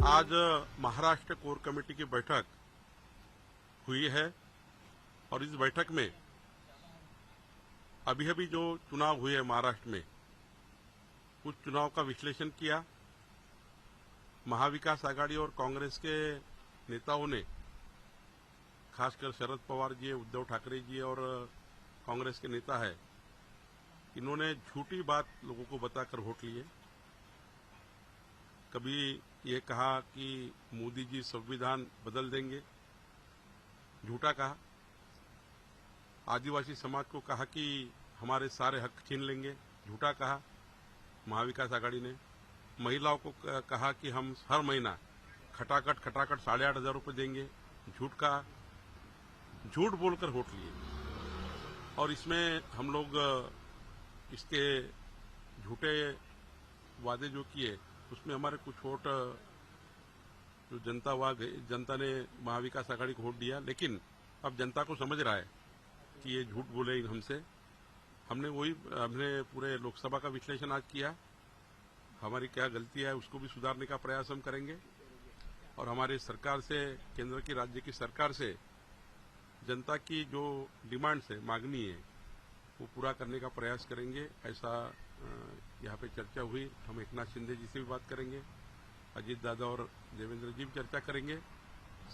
आज Maharashtra core committee की बैठक हुई है और इस बैठक में अभी अभी जो चुनाव हुए हैं महाराष्ट्र में उस चुनाव का विश्लेषण किया। महाविकास आघाड़ी और कांग्रेस के नेताओं ने, खासकर शरद पवार जी, उद्धव ठाकरे जी और कांग्रेस के नेता है, इन्होंने झूठी बात लोगों को बताकर वोट लिए। कभी ये कहा कि मोदी जी संविधान बदल देंगे, झूठा कहा। आदिवासी समाज को कहा कि हमारे सारे हक छीन लेंगे, झूठा कहा महाविकास आघाड़ी ने। महिलाओं को कहा कि हम हर महीना खटाखट 8,500 रुपये देंगे, झूठ कहा। झूठ बोलकर वोट लिए और इसमें हम लोग इसके झूठे वादे जो किए उसमें हमारे कुछ वोट जो जनता ने महाविकास आघाड़ी को वोट दिया। लेकिन अब जनता को समझ रहा है कि ये झूठ बोले हमसे। हमने पूरे लोकसभा का विश्लेषण आज किया। हमारी क्या गलती है उसको भी सुधारने का प्रयास हम करेंगे और हमारी सरकार से, केंद्र की, राज्य की सरकार से जनता की जो डिमांड्स है, मांगनी है, वो पूरा करने का प्रयास करेंगे। ऐसा यहाँ पे चर्चा हुई। हम एकनाथ शिंदे जी से भी बात करेंगे, अजीत दादा और देवेंद्र जी भी चर्चा करेंगे।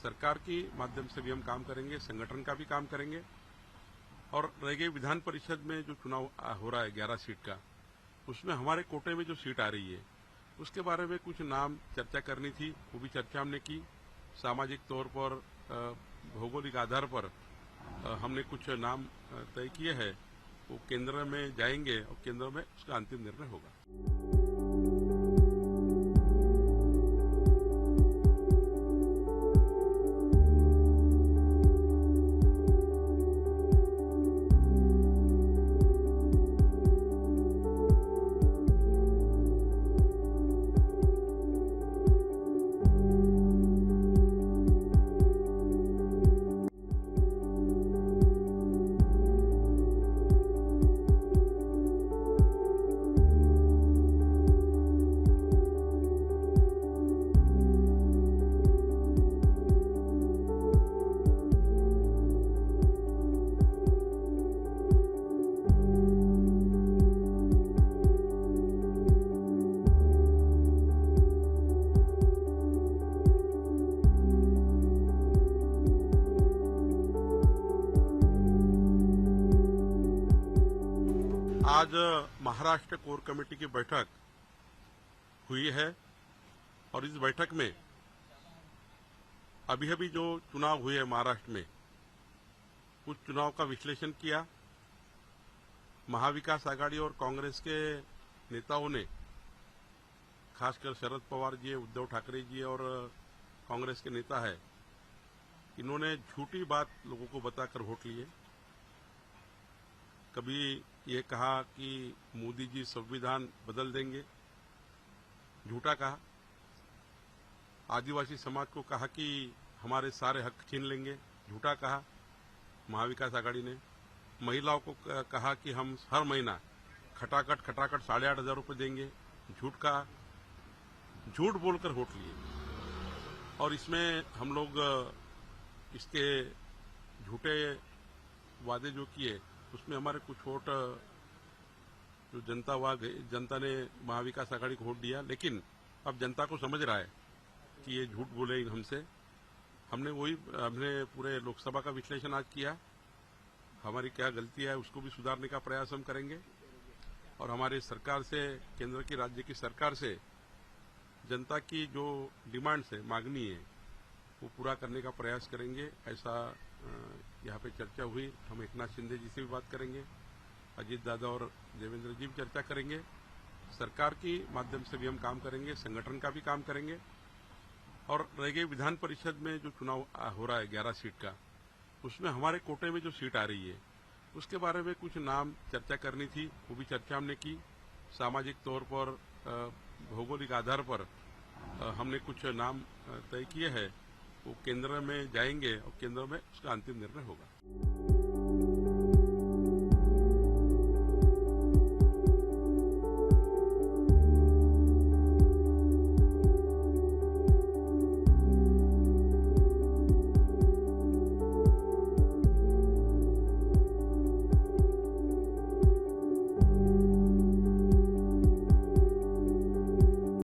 सरकार की माध्यम से भी हम काम करेंगे, संगठन का भी काम करेंगे। और रह गई विधान परिषद में जो चुनाव हो रहा है 11 सीट का, उसमें हमारे कोटे में जो सीट आ रही है उसके बारे में कुछ नाम चर्चा करनी थी, वो भी चर्चा हमने की। सामाजिक तौर पर, भौगोलिक आधार पर हमने कुछ नाम तय किए हैं। वो केंद्र में जाएंगे और केंद्र में उसका अंतिम निर्णय होगा। आज महाराष्ट्र कोर कमेटी की बैठक हुई है और इस बैठक में अभी अभी जो चुनाव हुए हैं महाराष्ट्र में उस चुनाव का विश्लेषण किया। महाविकास आघाड़ी और कांग्रेस के नेताओं ने, खासकर शरद पवार जी, उद्धव ठाकरे जी और कांग्रेस के नेता है, इन्होंने झूठी बात लोगों को बताकर वोट लिए। कभी ये कहा कि मोदी जी संविधान बदल देंगे, झूठा कहा। आदिवासी समाज को कहा कि हमारे सारे हक छीन लेंगे, झूठा कहा महाविकास आघाड़ी ने। महिलाओं को कहा कि हम हर महीना खटाखट 8,500 रुपये देंगे, झूठ कहा। झूठ बोलकर वोट लिए और इसमें हम लोग इसके झूठे वादे जो किए उसमें हमारे कुछ वोट जो जनता ने महाविकास आघाड़ी को वोट दिया। लेकिन अब जनता को समझ रहा है कि ये झूठ बोले हमसे। हमने पूरे लोकसभा का विश्लेषण आज किया। हमारी क्या गलती है उसको भी सुधारने का प्रयास हम करेंगे और हमारी सरकार से, केंद्र की, राज्य की सरकार से जनता की जो डिमांड्स है, मांगनी है, वो पूरा करने का प्रयास करेंगे। ऐसा यहाँ पे चर्चा हुई। हम एकनाथ शिंदे जी से भी बात करेंगे, अजीत दादा और देवेंद्र जी भी चर्चा करेंगे। सरकार की माध्यम से भी हम काम करेंगे, संगठन का भी काम करेंगे। और रह गई विधान परिषद में जो चुनाव हो रहा है 11 सीट का, उसमें हमारे कोटे में जो सीट आ रही है उसके बारे में कुछ नाम चर्चा करनी थी, वो भी चर्चा हमने की। सामाजिक तौर पर, भौगोलिक आधार पर हमने कुछ नाम तय किए हैं। वो केंद्र में जाएंगे और केंद्र में उसका अंतिम निर्णय होगा।